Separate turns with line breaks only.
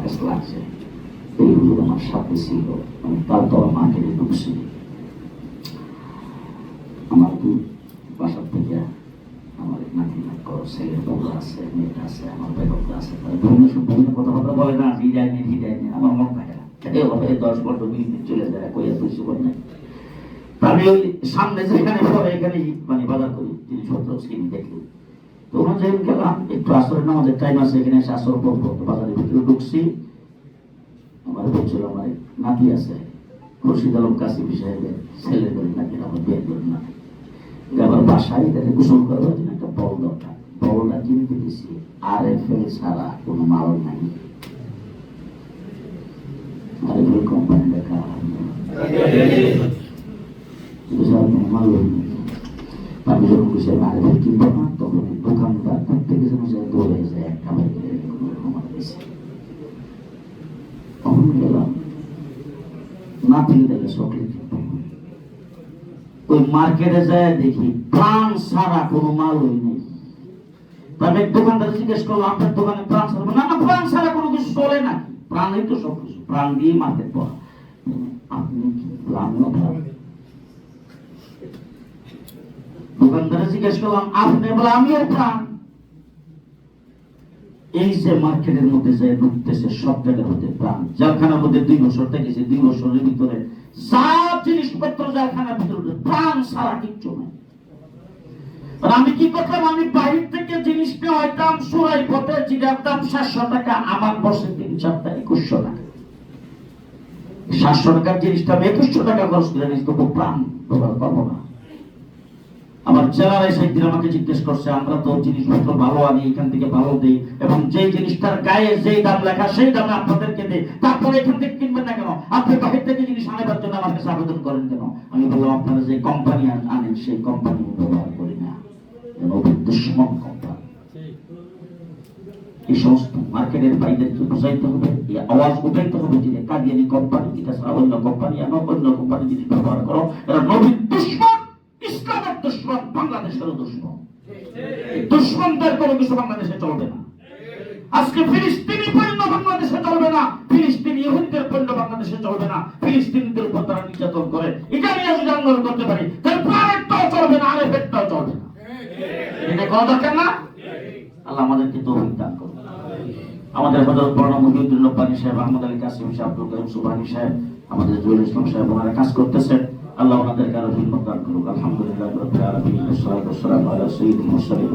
আমার কাছে লাগছে এই হুজুর আমার সাথে ছিল, আমি তালতলা মার্কেটে ঢুকছি। আমার কি বাসার থেকে আমার নাতি ছেলের বউ আছে, মেয়েটা আছে, আমার বেগমটা আছে, বিভিন্ন কথাবার্তা বলে না, হৃদয় নেই, আমার মন থাকে না, 10-12 মিনিট চলে যায়, কইয়া কিছু করে নাই। আমি ওই সামনে যেখানে পরে এখানে মানে বাজার করি জিনিসপত্র কিনি দেখি। তো ওখানে যেদিন গেলাম একটু আসরের নামাজের টাইম আছে, এখানে এসে আসর পড়বো, বাজারের ভিতরে ঢুকছি। আমার বলছিল আমার নাতি আছে, খুরশিদ আলম কাসিম সাহেবের ছেলের বাড়ি নাকি, আমার বিয়ে করেন না। আবার বাসায় তাকে গোসল করার জন্য একটা বল দরকার, বলটা কিনতে দিছি, RFL ছাড়া কোনো মাল নাই। RFL কোম্পানি দেখা মাল নেই। আমি যখন খুশি RFL কিনবো না, তখন দোকানদার প্রত্যেকে যেন দৌড়ে যায় একটা বাইকে তখন গেলাম নাতি দেখে চকলেট কিনবো। ওই মার্কেটে যায় দেখি প্রাণ ছাড়া কোনো মাল ওই নেই। আমি দোকানদার জিজ্ঞেস করলাম আপনার দোকানে প্রাণ ছাড়া? না না, প্রাণ ছাড়া কোনো কিছু চলে নাকি? প্রাণই তো সব কিছু, প্রাণ দিয়ে মার্কেট পড়া। আপনি কি প্রাণও প্রাণ? দোকানদারে জিজ্ঞেস করলাম আপনি? বলে আমিও প্রাণ। এই যে মার্কেটের মধ্যে যে ঢুকতেছে সব জায়গার মধ্যে প্রাণ। জেলখানার মধ্যে 2 বছর থেকেছে, 2 বছরের ভিতরে যা জিনিসপত্র জেলখানার ভিতরে প্রাণ ছাড়া কিচ্ছু নাই। আমি কি করতাম, আমি বাইরে থেকে জিনিস নিয়ে হইতাম সুরাই পথে, জিরার দাম 700 টাকা, আমার বসে 3-4টা 2100 টাকা। 700 টাকার জিনিসটা আমি 2100 টাকা খরচ করে নিস, তো প্রাণ ব্যবহার করবো না। আমার জেলার সেদিন আমাকে জিজ্ঞেস করছে আমরা তো জিনিসপত্র ভালো আনি, এখান থেকে ভালো দিই, এবং যে জিনিসটার গায়ে যেই দাম লেখা সেই দামে আপনাদেরকে দিই, তারপরে এখান থেকে কিনবেন না কেন? আপনি বাহির থেকে জিনিস আনাবার জন্য আমার কাছে আবেদন করেন কেন? আমি বললাম আপনারা যে কোম্পানি আনেন সেই কোম্পানি ব্যবহার করি না, দুশ্মন কোম্পানি। এই সমস্ত মার্কেটের ভাইদেরকে বুঝাইতে হবে, এই আওয়াজ উঠাইতে হবে যে কাদিয়ানি কোম্পানি এটা ছাড়া অন্য কোম্পানি আনো, অন্য কোম্পানি জিনিস ব্যবহার করো, এরা নবীর দুশ্মন, ইসলামের দুশ্মন, বাংলাদেশের দুশ্মন। দুশ্মনদের কোনো কিছু বাংলাদেশে চলবে না। আজকে ফিলিস্তিনি পণ্য বাংলাদেশে চলবে না, ফিলিস্তিনি ইহুদিদের পণ্য বাংলাদেশে চলবে না। ফিলিস্তিনিদের উপর তারা নির্যাতন করে, এটা নিয়ে যদি আন্দোলন করতে পারি তাহলে প্রাণেরটাও চলবে না, আরেকটাও চলবে না। এটা করা দরকার না? আল্লাহ আমাদেরকে তৌফিক দান করুন। আমাদের হযরত মাওলানা মুহিউদ্দিন রব্বানী সাহেব, আহমদ আলী কাসিম সাহেব, আব্দুল কারিম সুবহানী সাহেব, আমাদের জহুরুল ইসলাম সাহেব, ওনারা কাজ করতেছেন। আল্লাহ ওনাদেরকে আরো হিম্মত দান করুক। আলহামদুলিল্লাহ রাব্বিল আলামিন, ওয়াসসালাতু ওয়াসসালামু আলা সাইয়্যিদিল মুরসালিন।